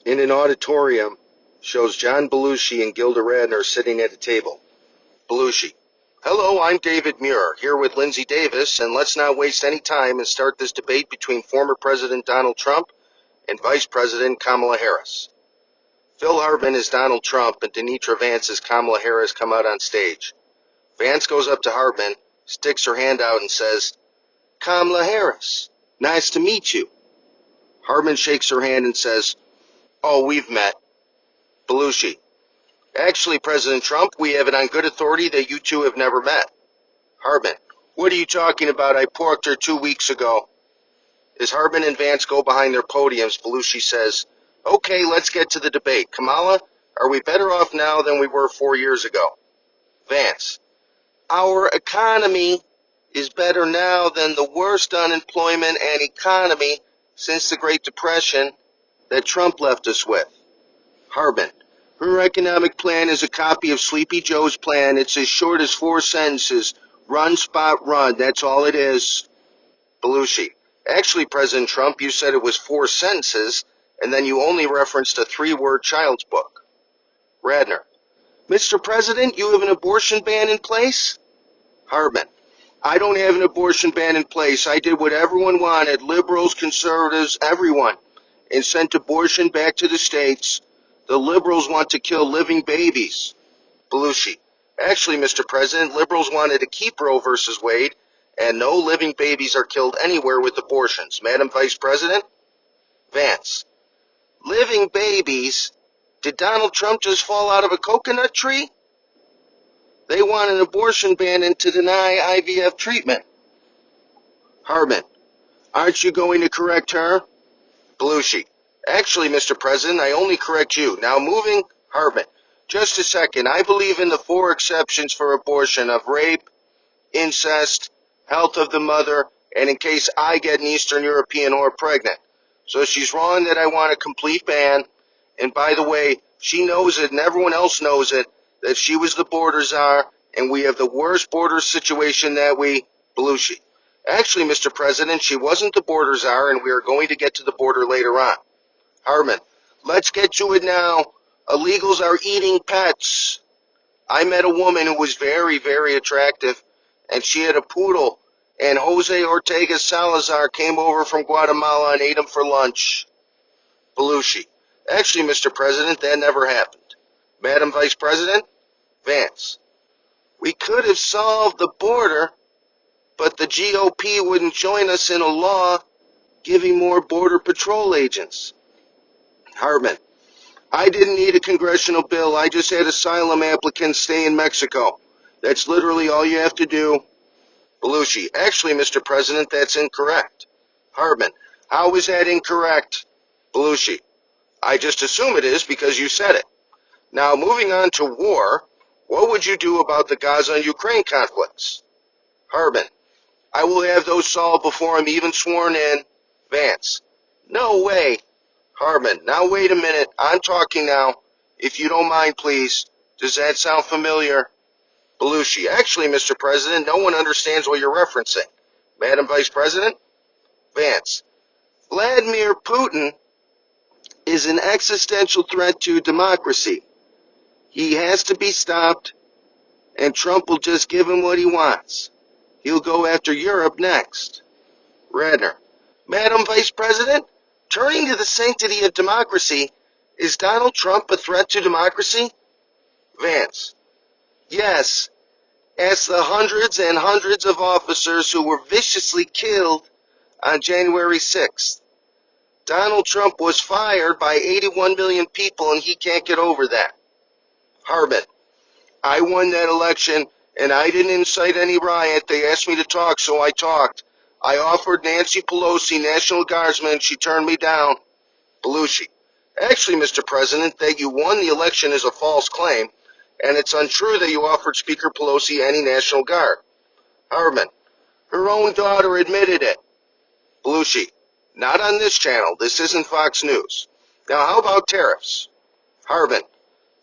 In an auditorium, shows John Belushi and Gilda Radner sitting at a table. Belushi: Hello, I'm David Muir, here with Lindsay Davis, and let's not waste any time and start this debate between former President Donald Trump and Vice President Kamala Harris. Phil Hartman as Donald Trump and Denitra Vance as Kamala Harris come out on stage. Vance goes up to Hartman, sticks her hand out and says, Kamala Harris, nice to meet you. Hartman shakes her hand and says, Oh, we've met. Belushi: Actually, President Trump, we have it on good authority that you two have never met. Hartman: What are you talking about? I porked her 2 weeks ago. As Hartman and Vance go behind their podiums, Belushi says, Okay, let's get to the debate. Kamala, are we better off now than we were 4 years ago? Vance: Our economy is better now than the worst unemployment and economy since the Great Depression that Trump left us with. Hartman: Her economic plan is a copy of Sleepy Joe's plan. It's as short as 4 sentences. Run, spot, run. That's all it is. Belushi: Actually, President Trump, you said it was 4 sentences, and then you only referenced a 3-word child's book. Radner: Mr. President, you have an abortion ban in place? Hartman: I don't have an abortion ban in place. I did what everyone wanted, liberals, conservatives, everyone, and sent abortion back to the states. The liberals want to kill living babies. Belushi: Actually, Mr. President, liberals wanted to keep Roe versus Wade, and no living babies are killed anywhere with abortions. Madam Vice President? Vance: Living babies? Did Donald Trump just fall out of a coconut tree? They want an abortion ban and to deny IVF treatment. Hartman: Aren't you going to correct her? Belushi: Actually, Mr. President, I only correct you. Now moving. Hartman: Just a second. I believe in the 4 exceptions for abortion of rape, incest, health of the mother, and in case I get an Eastern European or pregnant. So she's wrong that I want a complete ban. And by the way, she knows it and everyone else knows it, that she was the border czar, and we have the worst border situation that we... Belushi: Actually, Mr. President, she wasn't the border czar, and we are going to get to the border later on. Hartman: Let's get to it now. Illegals are eating pets. I met a woman who was very, very attractive, and she had a poodle, and Jose Ortega Salazar came over from Guatemala and ate him for lunch. Belushi: Actually, Mr. President, that never happened. Madam Vice President? Vance: We could have solved the border, but the GOP wouldn't join us in a law giving more Border Patrol agents. Hartman: I didn't need a congressional bill. I just had asylum applicants stay in Mexico. That's literally all you have to do. Belushi: Actually, Mr. President, that's incorrect. Hartman: How is that incorrect? Belushi: I just assume it is because you said it. Now, moving on to war, what would you do about the Gaza and Ukraine conflicts? Hartman: I will have those solved before I'm even sworn in. Vance: No way. Hartman: Now wait a minute. I'm talking now. If you don't mind, please. Does that sound familiar? Belushi: Actually, Mr. President, no one understands what you're referencing. Madam Vice President? Vance: Vladimir Putin is an existential threat to democracy. He has to be stopped, and Trump will just give him what he wants. He'll go after Europe next. Radner: Madam Vice President, turning to the sanctity of democracy, is Donald Trump a threat to democracy? Vance: Yes, as the hundreds and hundreds of officers who were viciously killed on January 6th. Donald Trump was fired by 81 million people, and he can't get over that. Hartman: I won that election, and I didn't incite any riot. They asked me to talk, so I talked. I offered Nancy Pelosi National Guardsmen, and she turned me down. Belushi: Actually, Mr. President, that you won the election is a false claim, and it's untrue that you offered Speaker Pelosi any National Guard. Hartman: Her own daughter admitted it. Belushi: Not on this channel. This isn't Fox News. Now, how about tariffs? Hartman: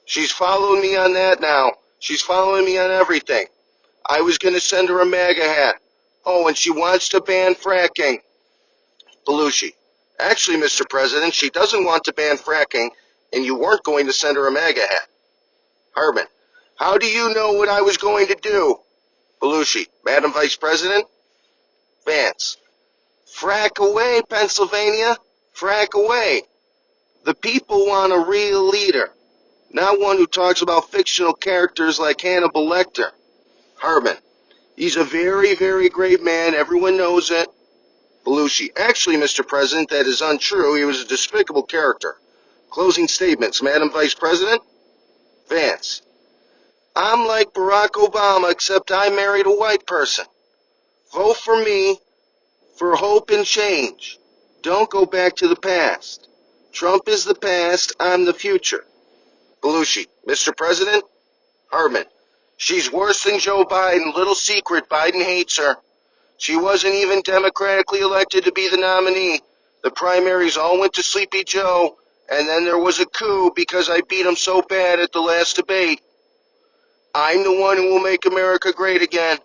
She's following me on that now. She's following me on everything. I was going to send her a MAGA hat. Oh, and she wants to ban fracking. Belushi: Actually, Mr. President, she doesn't want to ban fracking, and you weren't going to send her a MAGA hat. Hartman, how do you know what I was going to do? Belushi, Madam Vice President? Vance, frack away, Pennsylvania. Frack away. The people want a real leader, not one who talks about fictional characters like Hannibal Lecter. Hartman, he's a very, very great man. Everyone knows it. Belushi, actually, Mr. President, that is untrue. He was a despicable character. Closing statements, Madam Vice President? Vance, I'm like Barack Obama, except I married a white person. Vote for me for hope and change. Don't go back to the past. Trump is the past, I'm the future. Belushi, Mr. President? Hartman, she's worse than Joe Biden. Little secret, Biden hates her. She wasn't even democratically elected to be the nominee. The primaries all went to Sleepy Joe, and then there was a coup because I beat him so bad at the last debate. I'm the one who will make America great again,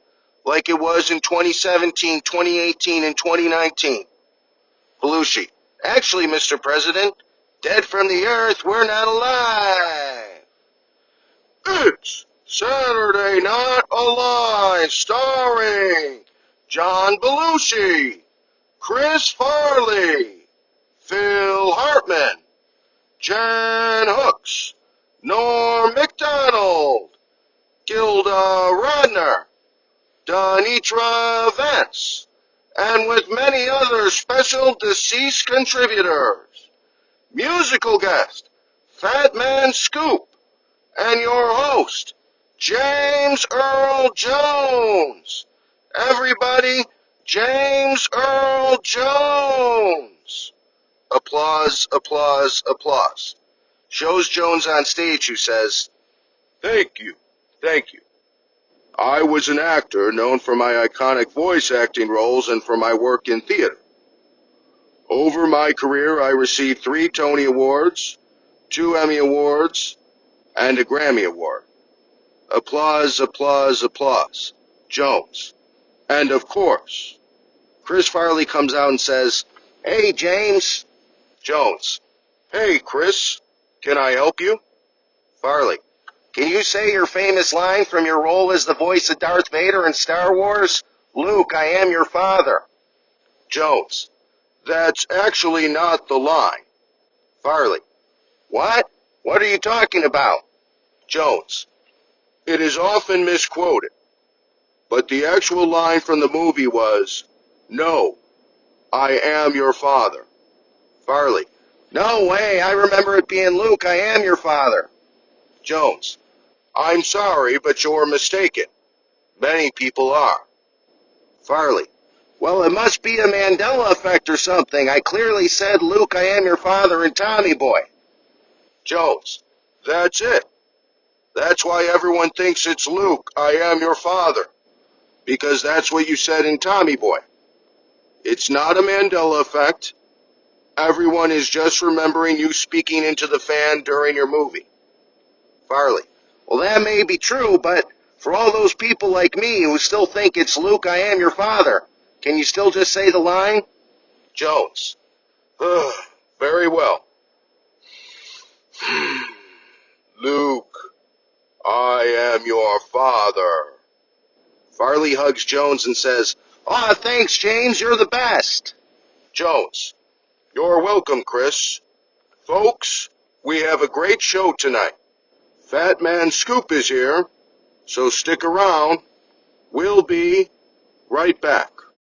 like it was in 2017, 2018, and 2019. Belushi, actually, Mr. President, dead from the earth, we're not alive. It's Saturday Night Alive, starring John Belushi, Chris Farley, Phil Hartman, Jan Hooks, Norm MacDonald, Gilda Radner, Donitra Vance, and with many other special deceased contributors. Musical guest, Fatman Scoop, and your host, James Earl Jones. Everybody, James Earl Jones. Applause, applause, applause. Shows Jones on stage who says, Thank you, thank you. I was an actor known for my iconic voice acting roles and for my work in theater. Over my career, I received 3 Tony Awards, 2 Emmy Awards, and a Grammy Award. Applause, applause, applause. Jones. And of course, Chris Farley comes out and says, Hey, James. Jones. Hey, Chris. Can I help you? Farley. Can you say your famous line from your role as the voice of Darth Vader in Star Wars? Luke, I am your father. Jones. That's actually not the line. Farley. What? What are you talking about? Jones. It is often misquoted, but the actual line from the movie was, No, I am your father. Farley. No way, I remember it being Luke, I am your father. Jones. I'm sorry, but you're mistaken. Many people are. Farley. Well, it must be a Mandela effect or something. I clearly said, Luke, I am your father in Tommy Boy. Jones. That's it. That's why everyone thinks it's Luke, I am your father. Because that's what you said in Tommy Boy. It's not a Mandela effect. Everyone is just remembering you speaking into the fan during your movie. Farley. Well, that may be true, but for all those people like me who still think it's Luke, I am your father, can you still just say the line? Jones. Very well. Luke, I am your father. Farley hugs Jones and says, Aw, thanks, James, you're the best. Jones. You're welcome, Chris. Folks, we have a great show tonight. Fatman Scoop is here, so stick around. We'll be right back.